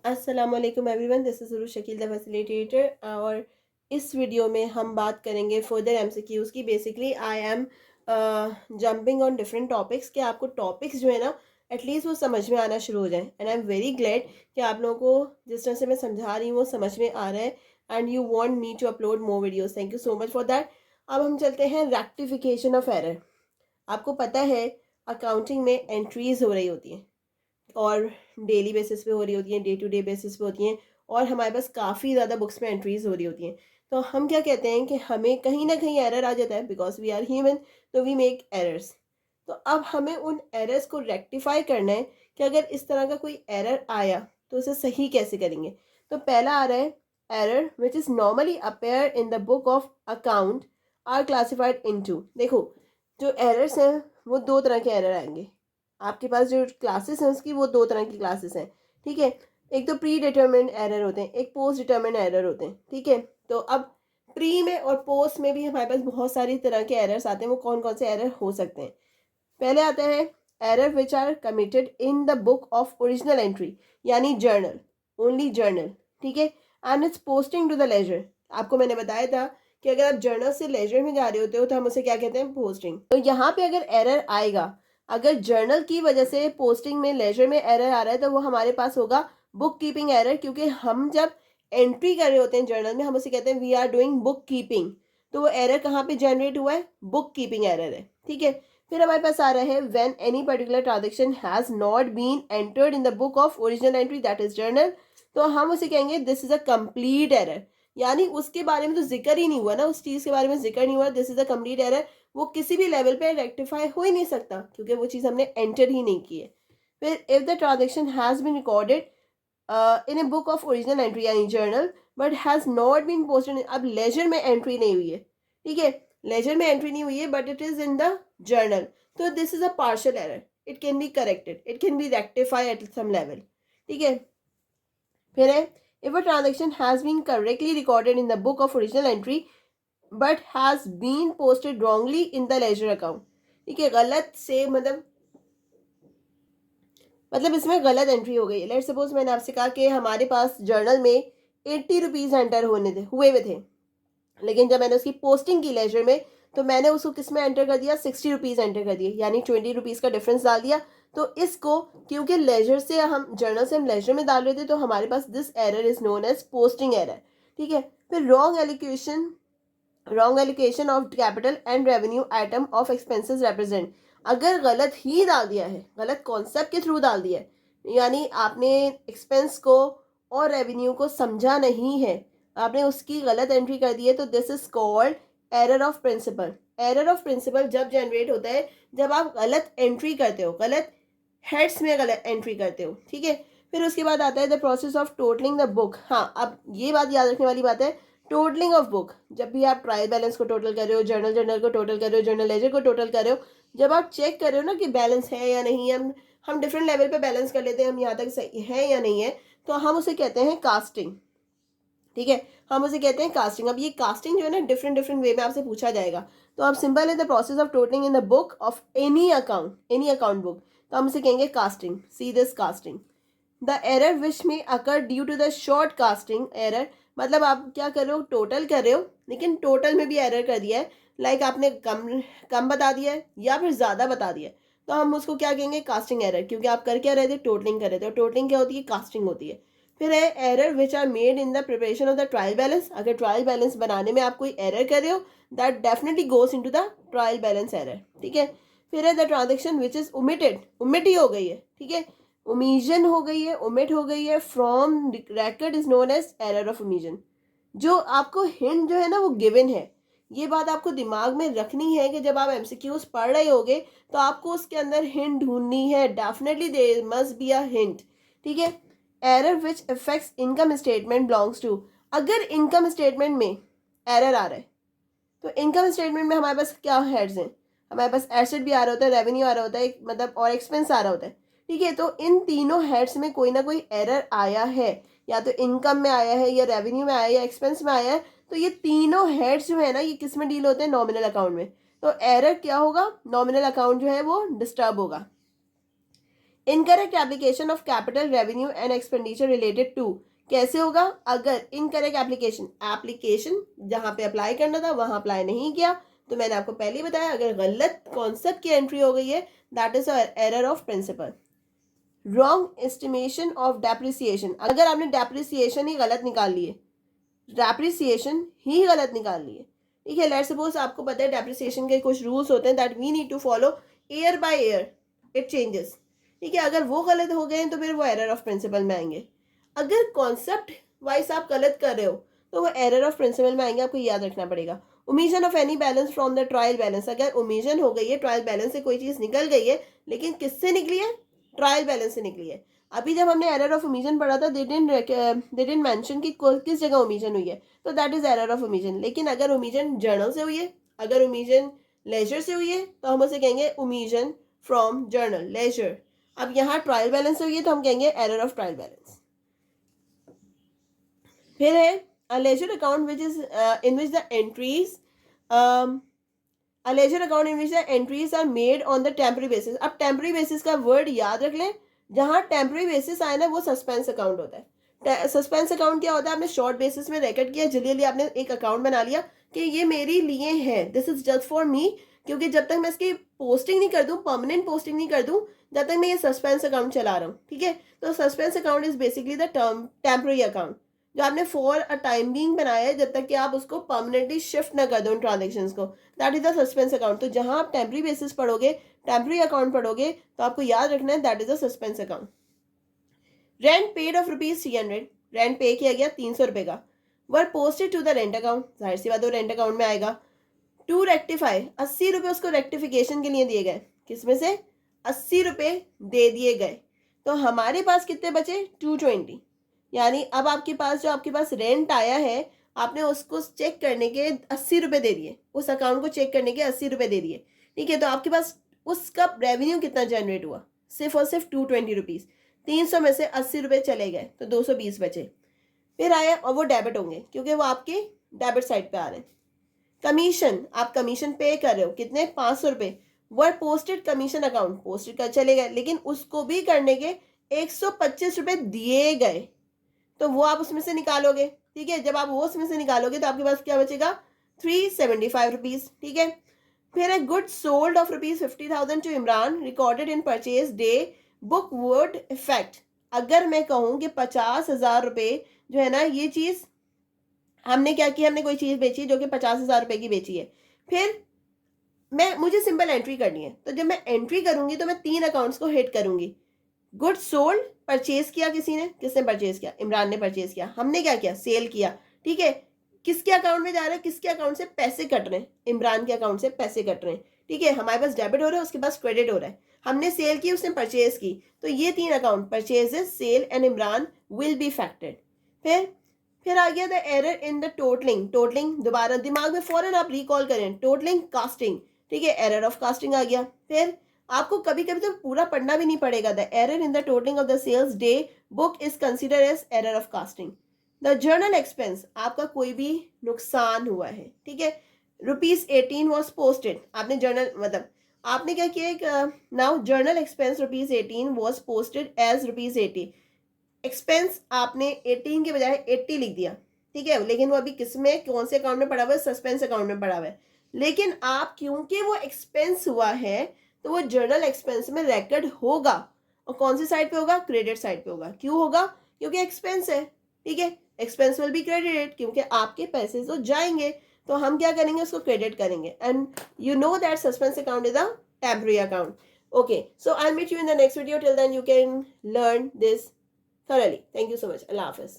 अस्सलामुअलैकुम everyone, this is Urvi Shakeel the facilitator. और इस वीडियो में हम बात करेंगे फर्दर एमसीक्यूज़ की। Basically I am jumping on different topics कि आपको टॉपिक्स जो है ना एटलीस्ट वो समझ में आना शुरू हो जाए। And I am very glad कि आप लोगों को जिस तरह से मैं समझा रही हूँ वो समझ में आ रहा है and you want me to upload more videos. Thank you so much for that. अब हम चलते हैं रेक्टिफिकेशन ऑफ एरर। आपको पता है अकाउंटिंग में एंट्रीज हो रही होती हैं और डेली बेसिस पे हो रही होती हैं, डे टू डे बेसिस पे होती हैं, और हमारे पास काफ़ी ज़्यादा बुक्स में एंट्रीज हो रही होती हैं। तो हम क्या कहते हैं कि हमें कहीं ना कहीं एरर आ जाता है, बिकॉज वी आर ह्यूमन, तो वी मेक एरर्स। तो अब हमें उन एरर्स को रेक्टिफाई करना है कि अगर इस तरह का कोई एरर आया तो उसे सही कैसे करेंगे। तो पहला आ रहा है, error which is normally appear in the book of account are classified into. देखो, जो एरर्स हैं वो दो तरह के एरर आएंगे। आपके पास जो क्लासेस हैं उसकी वो दो तरह की क्लासेस हैं, ठीक है। एक तो प्री डिटर्मिनेड एरर होते हैं, एक पोस्ट डिटर्मिनेड एरर होते हैं, ठीक है। तो अब प्री में और पोस्ट में भी हमारे पास बहुत सारी तरह के एरर्स आते हैं। वो कौन कौन से एरर हो सकते हैं? पहले आता है error which are committed in the book of original entry, यानी जर्नल, ओनली जर्नल, ठीक है। And its posting to the ledger. आपको मैंने बताया था कि अगर आप जर्नल से लेजर में जा रहे होते हो तो हम उसे क्या कहते हैं? पोस्टिंग। तो यहाँ पे अगर एरर आएगा, अगर जर्नल की वजह से पोस्टिंग में, लेजर में एरर आ रहा है, तो वो हमारे पास होगा बुक कीपिंग एरर, क्योंकि हम जब एंट्री कर रहे होते हैं जर्नल में हम उसे कहते हैं we are doing bookkeeping. तो वो एरर कहाँ पे जनरेट हुआ है? बुक कीपिंग एरर है, ठीक है। फिर हमारे पास आ रहा है when any particular transaction has not been entered in the book of original entry, that is journal. तो हम उसे कहेंगे this is a complete error, यानी उसके बारे में तो जिक्र ही नहीं हुआ ना, उस चीज के बारे में जिक्र नहीं हुआ, this is a complete error. वो किसी भी लेवल पे रेक्टिफाई हो ही नहीं सकता क्योंकि वो चीज हमने एंटर ही नहीं की है। फिर if the transaction has been recorded in a book of original entry यानी journal but has not been posted, अब लेजर में एंट्री नहीं हुई है, ठीक है, लेजर में एंट्री नहीं हुई है but it is in the journal, तो this is a partial error. It can be corrected, it can be rectify at some level, ठीक है। फिर है if a transaction has been correctly recorded in the book of original entry but has been posted wrongly in the ledger account, ठीक है। गलत से मतलब इसमें गलत एंट्री हो गई है। लेट सपोज मैंने आपसे कहा कि हमारे पास जर्नल में 80 रुपीज एंटर हुए हुए थे, लेकिन जब मैंने उसकी पोस्टिंग की लेजर में तो मैंने उसको किस में एंटर कर दिया? 60 रुपीज एंटर कर दिए, यानी 20 रुपीज का डिफरेंस डाल दिया। तो इसको, क्योंकि लेजर से हम, जर्नल से हम लेजर में डाल रहे थे, तो हमारे पास this error is known as posting error, ठीक है। फिर wrong allocation of capital and revenue item of expenses represent. अगर गलत ही डाल दिया है, गलत कॉन्सेप्ट के थ्रू डाल दिया है, यानी आपने एक्सपेंस को और रेवेन्यू को समझा नहीं है, आपने उसकी गलत एंट्री कर दी है, तो this is called error of principle. Error of principle जब जनरेट होता है जब आप गलत एंट्री करते हो, गलत हेड्स में गलत एंट्री करते हो, ठीक है। फिर उसके बाद आता है the process of totalling the book. हाँ, अब ये बात याद रखने वाली बात है, टोटलिंग ऑफ बुक, जब भी आप ट्रायल बैलेंस को टोटल कर रहे हो, जर्नल को टोटल कर रहे हो, जर्नल लेजर को टोटल कर रहे हो, जब आप चेक कर रहे हो ना कि बैलेंस है या नहीं, हम डिफरेंट लेवल पे बैलेंस कर लेते हैं, हम यहाँ तक सही है या नहीं है, तो हम उसे कहते हैं कास्टिंग, ठीक है। हम उसे कहते हैं कास्टिंग। अब ये कास्टिंग जो है ना डिफरेंट डिफरेंट वे में आपसे पूछा जाएगा। तो आप सिंपल है the process of totalling in the book of any account book, तो हम उसे कहेंगे casting. See this casting. The error which में occur due to the short casting error, मतलब आप क्या कर रहे हो? टोटल कर रहे हो, लेकिन टोटल में भी एरर कर दिया है, लाइक आपने कम कम बता दिया है या फिर ज़्यादा बता दिया है, तो हम उसको क्या कहेंगे? कास्टिंग एरर, क्योंकि आप कर क्या रहे थे? टोटलिंग कर रहे थे, और टोटलिंग क्या होती है? कास्टिंग होती है। फिर है error which are made in the preparation of the trial balance. अगर ट्रायल बैलेंस बनाने में आप कोई एरर कर रहे हो, that definitely goes into the trial balance error, ठीक है। फिर है the transaction which is omitted, omit ही हो गई है, ठीक है, ओमिजन हो गई है, ओमिट हो गई है from record, is known as error of omission. जो आपको हिंट जो है ना वो गिवन है, ये बात आपको दिमाग में रखनी है कि जब आप एमसीक्यूज पढ़ रहे होगे तो आपको उसके अंदर हिंट ढूंढनी है, definitely there must be a hint, ठीक है। Error which affects income statement belongs to, अगर इनकम स्टेटमेंट में एरर आ रहा है, तो इनकम स्टेटमेंट में हमारे पास क्या हेड्स हैं? हमारे पास एसेट भी आ रहा होता है, रेवेन्यू आ रहा होता है, मतलब और एक्सपेंस आ रहा होता है, ठीक है। तो इन तीनों हेड्स में कोई ना कोई एरर आया है, या तो इनकम में आया है, या रेवेन्यू में आया है, या एक्सपेंस में आया है। तो ये तीनों हेड्स जो है ना, ये किस में डील होते हैं? नॉमिनल अकाउंट में। तो एरर क्या होगा? नॉमिनल अकाउंट जो है वो डिस्टर्ब होगा। Incorrect application of capital revenue and expenditure related to, कैसे होगा? अगर इनकरेक्ट एप्लीकेशन जहां पे अप्लाई करना था वहां अप्लाई नहीं किया, तो मैंने आपको पहले ही बताया अगर गलत कॉन्सेप्ट की एंट्री हो गई है that is error of principle. Wrong estimation of depreciation, अगर आपने डेप्रिसिएशन ही गलत निकाल लिए, डेप्रिसिएशन ही गलत निकाल लिए, ठीक है। लेट्स सपोज आपको पता है डेप्रिसिएशन के कुछ रूल्स होते हैं that we need to follow year by year, it changes, ठीक है। अगर वो गलत हो गए तो फिर वो एरर ऑफ प्रिंसिपल में आएंगे। अगर कॉन्सेप्ट वाइज आप गलत कर रहे हो तो वो एरर ऑफ प्रिंसिपल में आएंगे, आपको याद रखना पड़ेगा। Omission of any balance from the trial balance, अगर ओमिशन हो गई है, ट्रायल बैलेंस से कोई चीज़ निकल गई है, लेकिन किससे निकली है? ट्रायल बैलेंस से निकली है। अभी जब हमने एरर ऑफ ओमिशन पढ़ा था, दे डिडंट मेंशन कि किस जगह ओमिशन हुई है, तो that is error of omission. लेकिन अगर ओमिशन जर्नल से हुई है, अगर ओमिशन लेजर से हुई है, तो हम उसे कहेंगे ओमिशन फ्रॉम जर्नल लेजर। अब यहाँ ट्रायल बैलेंस से हुई है तो हम कहेंगे एरर ऑफ ट्रायल बैलेंस। फिर है a ledger account which is in which the entries a ledger account in which the entries are made on the temporary basis। अब temporary basis का वर्ड याद रख लें, जहाँ temporary basis आए ना वो सस्पेंस अकाउंट होता है। सस्पेंस अकाउंट क्या होता है? आपने शॉर्ट बेसिस में रिकॉर्ड किया, जल्दी जल्दी आपने एक अकाउंट बना लिया कि ये मेरे लिए है, this is just for me, क्योंकि जब तक मैं इसकी पोस्टिंग नहीं कर दूं, परमानेंट पोस्टिंग नहीं कर दूं, जब तक मैं ये सस्पेंस अकाउंट चला रहा हूँ, ठीक है। तो suspense account is basically the term temporary account जो आपने फॉर अ टाइम बीइंग बनाया है, जब तक कि आप उसको परमानेंटली शिफ्ट ना कर दो ट्रांजेक्शन्स को, that is the suspense account. तो जहां आप टेम्पररी बेसिस पढ़ोगे, टेम्पररी अकाउंट पढ़ोगे, तो आपको याद रखना है that is the suspense account. Rent paid of ₹300, rent पे किया गया 300 रुपये का, were posted to the rent account, जाहिर सी बात वो रेंट अकाउंट में आएगा। टू रेक्टिफाई, 80 रुपये उसको रेक्टिफिकेशन के लिए दिए गए, किसमें से? 80 रुपये दे दिए गए। तो हमारे पास कितने बचे? 220। यानी अब आपके पास रेंट आया है, आपने उसको चेक करने के 80 रुपये दे दिए, उस अकाउंट को चेक करने के 80 रुपये दे दिए, ठीक है। तो आपके पास उसका रेवेन्यू कितना जनरेट हुआ? सिर्फ और सिर्फ 220 रुपीज़। 300 में से 80 रुपये चले गए तो 220 बचे। फिर आए और वो डेबिट होंगे क्योंकि वो आपके डेबिट साइड पे आ रहे हैं। कमीशन, आप कमीशन पे कर रहे हो, कितने? 500 रुपये। वर पोस्टेड कमीशन अकाउंट, पोस्टेड कर चले गए, लेकिन उसको भी करने के 125 रुपये दिए गए, तो वो आप उसमें से निकालोगे, ठीक है। जब आप वो उसमें से निकालोगे तो आपके पास क्या बचेगा? 375 रुपीज़, ठीक है। फिर है goods sold of ₹50,000 to Imran recorded in purchase day book word effect. अगर मैं कहूँ कि 50,000 रुपये जो है ना, ये चीज़ हमने क्या किया, हमने कोई चीज़ बेची जो कि 50,000 रुपये की बेची है, फिर मुझे सिंपल एंट्री करनी है, तो जब मैं एंट्री करूंगी तो मैं 3 अकाउंट्स को हिट करूंगी। गुड सोल्ड, परचेज किया किसी ने, किसने परचेज किया? इमरान ने परचेज किया। हमने क्या किया? सेल किया, ठीक है। किसके अकाउंट में जा रहा है? किसके अकाउंट से पैसे कट रहे हैं? इमरान के अकाउंट से पैसे कट रहे हैं, ठीक है। हमारे पास डेबिट हो रहा है, उसके पास क्रेडिट हो रहा है। हमने सेल की, उसने परचेज की, तो ये 3 अकाउंट परचेजेस, सेल एंड इमरान विल बी फैक्टेड। फिर आ गया the error in the totalling. Totalling दोबारा दिमाग में फौरन आप रिकॉल करें, टोटलिंग कास्टिंग, ठीक है, एरर ऑफ कास्टिंग आ गया। फिर आपको कभी कभी तो पूरा पढ़ना भी नहीं पड़ेगा। The error in the totalling of the sales day book is consider as error of casting. The journal expense, आपका कोई भी नुकसान हुआ है, ठीक है, ₹18 वॉज पोस्टेड, आपने जर्नल मतलब आपने क्या किया, now journal expense ₹18 was posted as ₹80। Expense आपने 18 के बजाय 80 लिख दिया, ठीक है, लेकिन वो अभी किस में, कौन से अकाउंट में पड़ा हुआ है? सस्पेंस अकाउंट में पड़ा हुआ है। लेकिन आप क्योंकि वो एक्सपेंस हुआ है तो वो जर्नल एक्सपेंस में रिकॉर्ड होगा, और कौन सी साइड पे होगा? क्रेडिट साइड पे होगा। क्यों होगा? क्योंकि एक्सपेंस है, ठीक है। एक्सपेंस विल बी क्रेडिटेड, क्योंकि आपके पैसे तो जाएंगे, तो हम क्या करेंगे? उसको क्रेडिट करेंगे। And you know that suspense account is a temporary account. Okay, so I'll meet you in the next video. Till then, you can learn this thoroughly. Thank you so much. Allah Hafiz.